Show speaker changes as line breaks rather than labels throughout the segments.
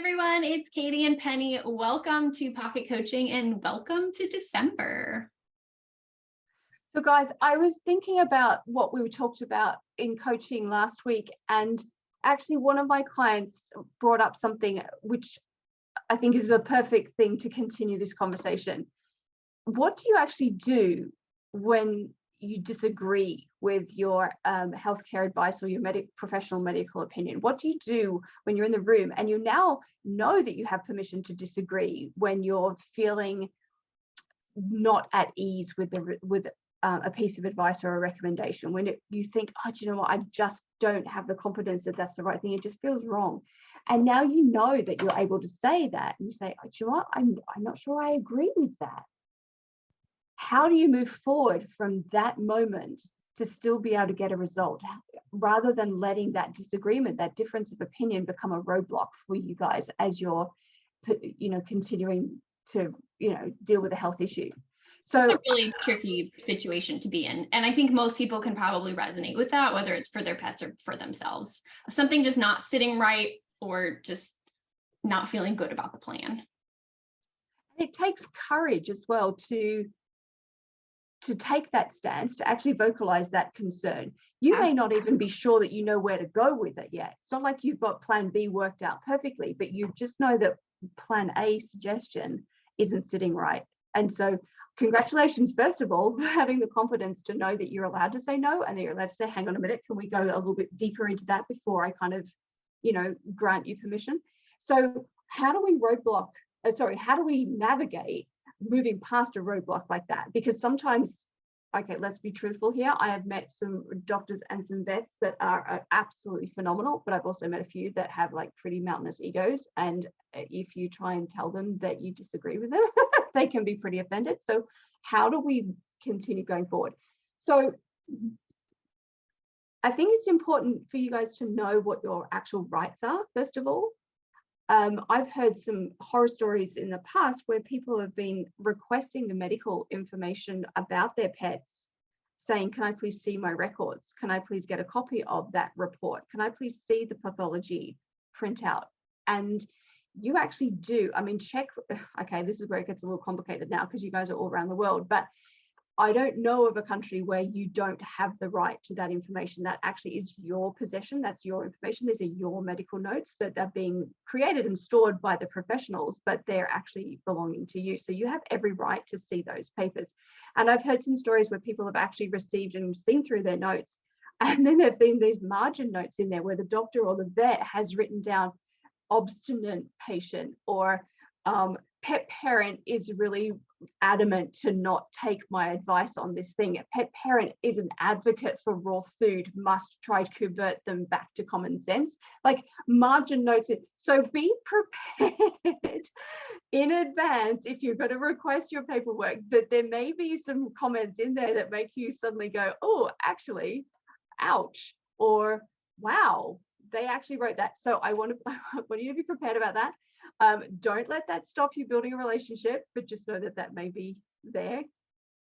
everyone, it's Katie and Penny. Welcome to Pocket Coaching and welcome to December.
So guys, I was thinking about what we talked about in coaching last week, and actually one of my clients brought up something which I think is the perfect thing to continue this conversation. What do you actually do when you disagree with your healthcare advice or your professional medical opinion? What do you do when you're in the room and you now know that you have permission to disagree when you're feeling not at ease with a piece of advice or a recommendation, when you think, oh, do you know what, I just don't have the confidence that that's the right thing, it just feels wrong. And now you know that you're able to say that, and you say, oh, do you know what, I'm not sure I agree with that. How do you move forward from that moment to still be able to get a result, rather than letting that disagreement, that difference of opinion, become a roadblock for you guys as you're continuing to deal with a health issue? So
it's a really tricky situation to be in. And I think most people can probably resonate with that, whether it's for their pets or for themselves. Something just not sitting right or just not feeling good about the plan.
It takes courage as well to take that stance, to actually vocalize that concern. You may not even be sure that you know where to go with it yet. It's not like you've got plan B worked out perfectly, but you just know that plan A suggestion isn't sitting right. And so congratulations, first of all, for having the confidence to know that you're allowed to say no, and that you're allowed to say, hang on a minute, can we go a little bit deeper into that before I kind of, grant you permission? So how do we navigate moving past a roadblock like that? Because sometimes, okay, let's be truthful here, I have met some doctors and some vets that are absolutely phenomenal, but I've also met a few that have like pretty mountainous egos, and if you try and tell them that you disagree with them, they can be pretty offended. So how do we continue going forward? So I think it's important for you guys to know what your actual rights are, first of all. I've heard some horror stories in the past where people have been requesting the medical information about their pets, saying, can I please see my records? Can I please get a copy of that report? Can I please see the pathology printout? And you actually do, check, okay, this is where it gets a little complicated now because you guys are all around the world, but I don't know of a country where you don't have the right to that information. That actually is your possession. That's your information. These are your medical notes that are being created and stored by the professionals, but they're actually belonging to you. So you have every right to see those papers. And I've heard some stories where people have actually received and seen through their notes, and then there've been these margin notes in there where the doctor or the vet has written down obstinate patient, or pet parent is really adamant to not take my advice on this thing. A pet parent is an advocate for raw food, must try to convert them back to common sense. Like margin notes. So be prepared in advance if you're going to request your paperwork that there may be some comments in there that make you suddenly go, oh, actually, ouch, or wow, they actually wrote that. So I want you to be prepared about that. Don't let that stop you building a relationship, but just know that may be there.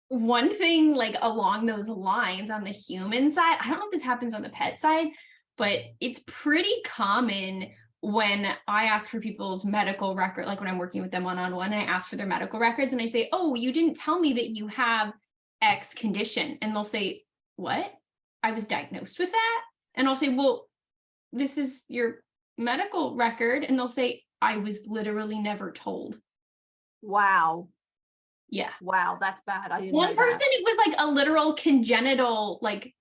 One thing like along those lines on the human side, I don't know if this happens on the pet side, but it's pretty common when I ask for people's medical record, like when I'm working with them one-on-one, I ask for their medical records and I say, oh, you didn't tell me that you have X condition. And they'll say, what? I was diagnosed with that? And I'll say, well, this is your medical record. And they'll say, I was literally never told.
Wow.
Yeah.
Wow, that's bad. I didn't
One
know
person,
that.
it was like a literal congenital like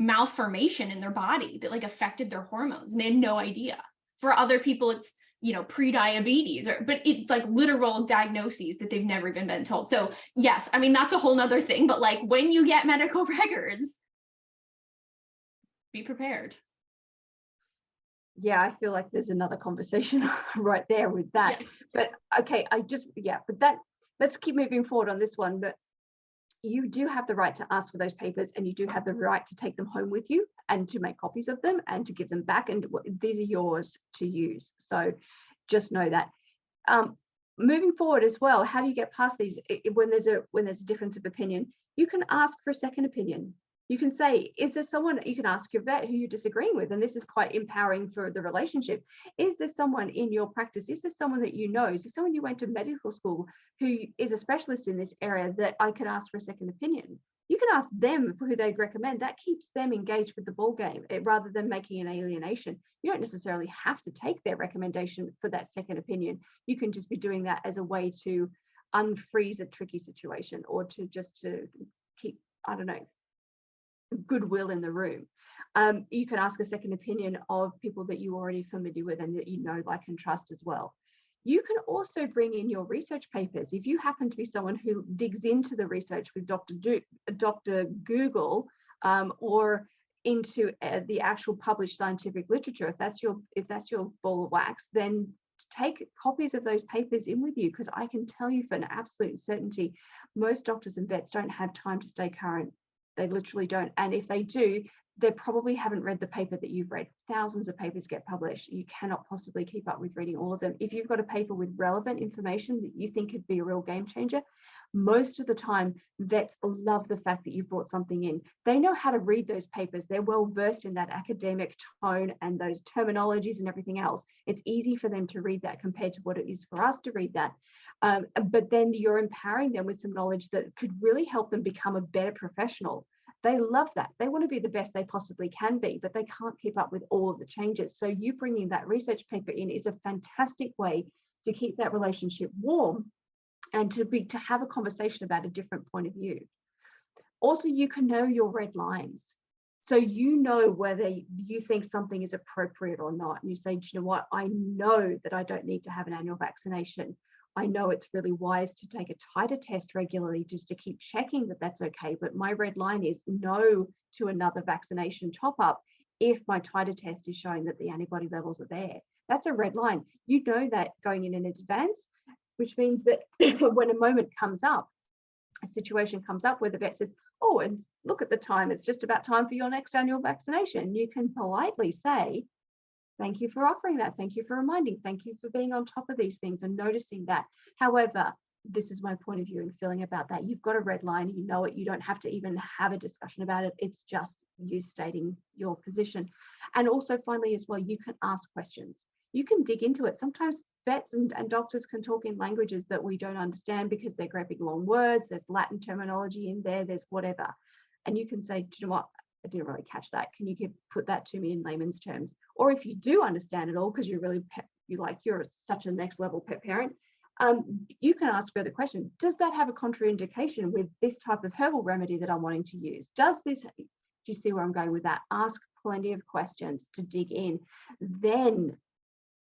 malformation in their body that like affected their hormones and they had no idea. For other people, it's, pre-diabetes, but it's like literal diagnoses that they've never even been told. So yes, that's a whole nother thing, but like when you get medical records, be prepared.
Yeah, I feel like there's another conversation right there with that. Yeah. But okay, let's keep moving forward on this one. But you do have the right to ask for those papers, and you do have the right to take them home with you and to make copies of them and to give them back. And these are yours to use. So just know that. Moving forward as well, how do you get past these when there's a difference of opinion? You can ask for a second opinion. You can say, is there someone, you can ask your vet who you're disagreeing with, and this is quite empowering for the relationship. Is there someone in your practice? Is there someone that you know? Is there someone you went to medical school who is a specialist in this area that I could ask for a second opinion? You can ask them for who they'd recommend. That keeps them engaged with the ball game rather than making an alienation. You don't necessarily have to take their recommendation for that second opinion. You can just be doing that as a way to unfreeze a tricky situation, or to keep, I don't know, goodwill in the room. You can ask a second opinion of people that you're already familiar with and that you know, like, and trust as well. You can also bring in your research papers. If you happen to be someone who digs into the research with Dr. Google, or into the actual published scientific literature, if that's your ball of wax, then take copies of those papers in with you, because I can tell you for an absolute certainty, most doctors and vets don't have time to stay current. They literally don't. And if they do, they probably haven't read the paper that you've read. Thousands of papers get published. You cannot possibly keep up with reading all of them. If you've got a paper with relevant information that you think could be a real game changer, most of the time, vets love the fact that you brought something in. They know how to read those papers. They're well versed in that academic tone and those terminologies and everything else. It's easy for them to read that compared to what it is for us to read that. But then you're empowering them with some knowledge that could really help them become a better professional. They love that. They want to be the best they possibly can be, but they can't keep up with all of the changes. So you bringing that research paper in is a fantastic way to keep that relationship warm and to have a conversation about a different point of view. Also, you can know your red lines. So you know whether you think something is appropriate or not. And you say, do you know what? I know that I don't need to have an annual vaccination. I know it's really wise to take a titer test regularly just to keep checking that that's okay. But my red line is no to another vaccination top up if my titer test is showing that the antibody levels are there. That's a red line. You know that going in advance, which means that when a moment comes up, a situation comes up where the vet says, oh, and look at the time, it's just about time for your next annual vaccination. You can politely say, thank you for offering that. Thank you for reminding. Thank you for being on top of these things and noticing that. However, this is my point of view and feeling about that. You've got a red line, you know it. You don't have to even have a discussion about it. It's just you stating your position. And also finally as well, you can ask questions. You can dig into it. Sometimes vets and doctors can talk in languages that we don't understand because they're great big long words. There's Latin terminology in there, there's whatever. And you can say, do you know what? I didn't really catch that. Can you put that to me in layman's terms? Or if you do understand it all, because you're such a next level pet parent, you can ask further questions. Does that have a contraindication with this type of herbal remedy that I'm wanting to use? Do you see where I'm going with that? Ask plenty of questions to dig in. Then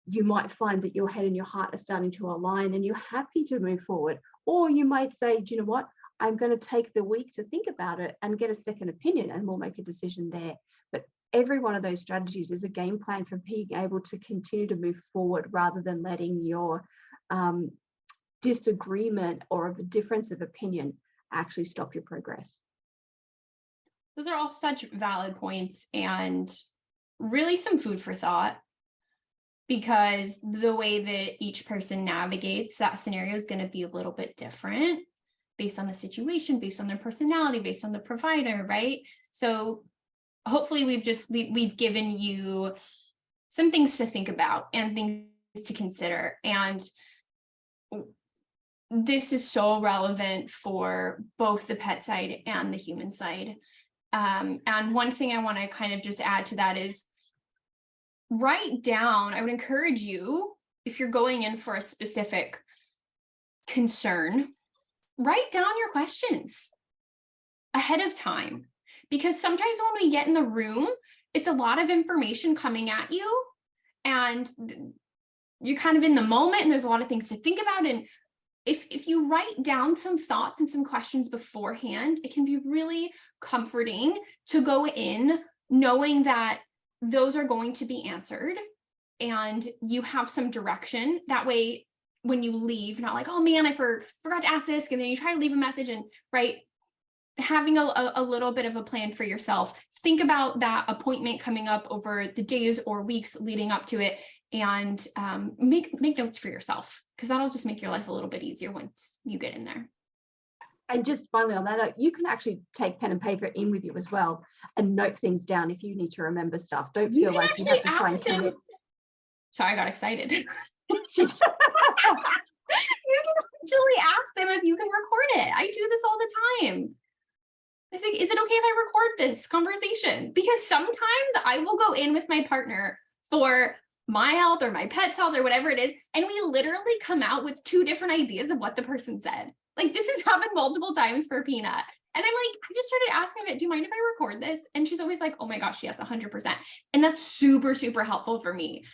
you might find that your head and your heart are starting to align and you're happy to move forward. Or you might say, do you know what? I'm going to take the week to think about it and get a second opinion, and we'll make a decision there. But every one of those strategies is a game plan for being able to continue to move forward rather than letting your disagreement or of a difference of opinion actually stop your progress.
Those are all such valid points and really some food for thought, because the way that each person navigates that scenario is going to be a little bit different based on the situation, based on their personality, based on the provider, right? So hopefully we've given you some things to think about and things to consider. And this is so relevant for both the pet side and the human side. And one thing I want to kind of just add to that is write down, I would encourage you, if you're going in for a specific concern, write down your questions ahead of time, because sometimes when we get in the room, it's a lot of information coming at you and you're kind of in the moment and there's a lot of things to think about. And if you write down some thoughts and some questions beforehand, it can be really comforting to go in knowing that those are going to be answered and you have some direction. That way, when you leave, not like, oh man, I forgot to ask this, and then you try to leave a message, and right, having a little bit of a plan for yourself. Think about that appointment coming up over the days or weeks leading up to it, and make notes for yourself, because that'll just make your life a little bit easier once you get in there.
And just finally on that note, you can actually take pen and paper in with you as well and note things down if you need to remember stuff. Don't
You
feel
can
like you have
actually
to try and
ask them.
commit.
Sorry, I got excited. You can actually ask them if you can record it. I do this all the time. I think, is it okay if I record this conversation? Because sometimes I will go in with my partner for my health or my pet's health or whatever it is, and we literally come out with two different ideas of what the person said. Like, this has happened multiple times for Peanut. And I'm like, I just started asking her, do you mind if I record this? And she's always like, oh my gosh, yes, 100%. And that's super, super helpful for me.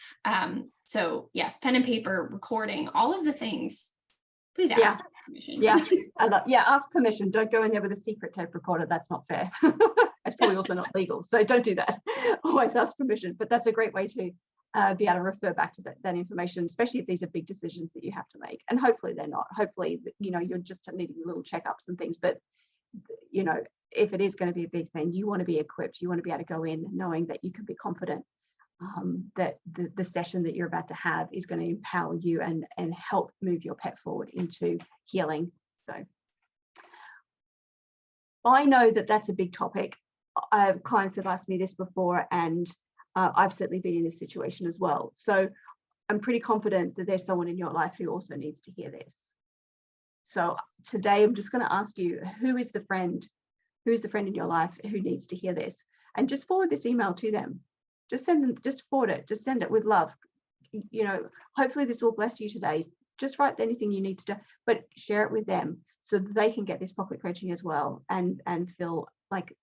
So yes, pen and paper, recording, all of the things. Please ask permission.
Yeah, ask permission. Don't go in there with a secret tape recorder. That's not fair. It's probably also not legal. So don't do that. Always ask permission. But that's a great way to be able to refer back to that information, especially if these are big decisions that you have to make. And hopefully they're not. Hopefully, you're just needing little checkups and things. But, if it is going to be a big thing, you want to be equipped. You want to be able to go in knowing that you can be confident that the session that you're about to have is going to empower you and help move your pet forward into healing. So I know that that's a big topic. Clients have asked me this before, and I've certainly been in this situation as well. So I'm pretty confident that there's someone in your life who also needs to hear this. So today I'm just going to ask you, who is the friend in your life who needs to hear this? And just forward this email to them. Just forward it, just send it with love. Hopefully this will bless you today. Just write anything you need to do, but share it with them so that they can get this pocket coaching as well and feel like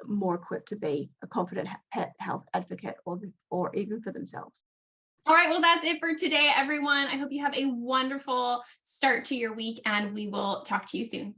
more equipped to be a confident pet health advocate or even for themselves.
All right, well, that's it for today, everyone. I hope you have a wonderful start to your week, and we will talk to you soon.